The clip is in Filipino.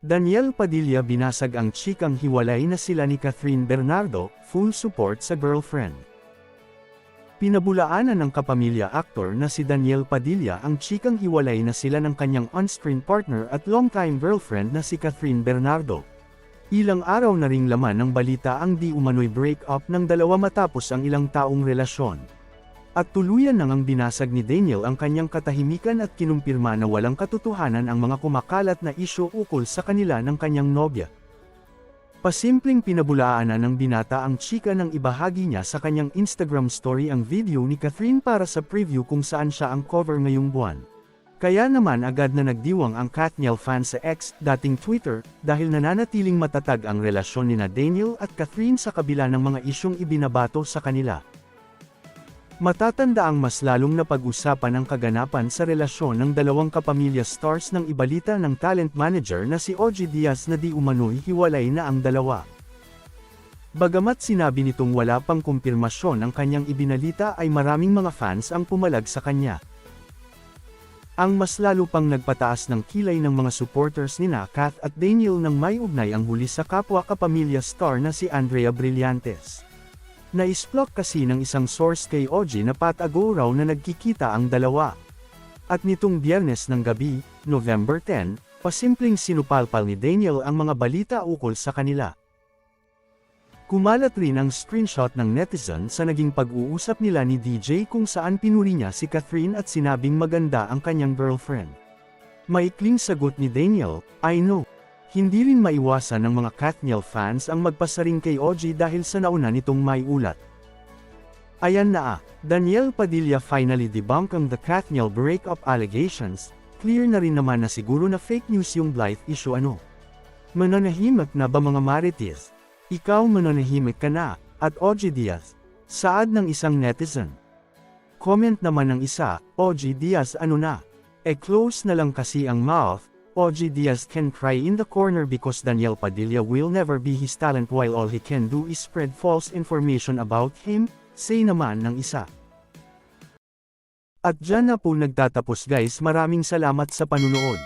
Daniel Padilla binasag ang chikang hiwalay na sila ni Catherine Bernardo, full support sa girlfriend. Pinabulaanan ng kapamilya aktor na si Daniel Padilla ang chikang hiwalay na sila ng kanyang on-screen partner at longtime girlfriend na si Catherine Bernardo. Ilang araw na ring laman ng balita ang di umano'y break-up ng dalawa matapos ang ilang taong relasyon. At tuluyan nang ang binasag ni Daniel ang kanyang katahimikan at kinumpirma na walang katotohanan ang mga kumakalat na isyu ukol sa kanila ng kanyang nobya. Pasimpleng pinabulaanan ng binata ang chika nang ibahagi niya sa kanyang Instagram story ang video ni Catherine para sa preview kung saan siya ang cover ngayong buwan. Kaya naman agad na nagdiwang ang Katniel fans sa X, dating Twitter, dahil nananatiling matatag ang relasyon nina Daniel at Catherine sa kabila ng mga isyong ibinabato sa kanila. Matatanda ang mas lalong na pag-usapan ang kaganapan sa relasyon ng dalawang kapamilya stars ng ibalita ng talent manager na si OG Diaz na di umano'y hiwalay na ang dalawa. Bagamat sinabi nitong wala pang kumpirmasyon ang kanyang ibinalita ay maraming mga fans ang pumalag sa kanya. Ang mas lalo pang nagpataas ng kilay ng mga supporters nina Kath at Daniel nang may ugnay ang huli sa kapwa kapamilya star na si Andrea Brillantes. Naisplok kasi ng isang source kay OG na patago raw na nagkikita ang dalawa. At nitong Biyernes ng gabi, November 10, pasimpleng sinupalpal ni Daniel ang mga balita ukol sa kanila. Kumalat rin ang screenshot ng netizen sa naging pag-uusap nila ni DJ kung saan pinuri niya si Catherine at sinabing maganda ang kanyang girlfriend. Maikling sagot ni Daniel, "I know." Hindi rin maiwasan ng mga Katniel fans ang magpasaring kay OG dahil sa nauna nitong may ulat. Ayan na Daniel Padilla finally debunked ang the Katniel breakup allegations, clear na rin naman na siguro na fake news yung Blythe issue ano. Mananahimik na ba mga marites? Ikaw mananahimik ka na, at OG Diaz. Saad ng isang netizen. Comment naman ng isa, OG Diaz ano na? Close na lang kasi ang mouth. OG Diaz can cry in the corner because Daniel Padilla will never be his talent while all he can do is spread false information about him, say naman ng isa. At dyan na po nagtatapos guys, maraming salamat sa panunood.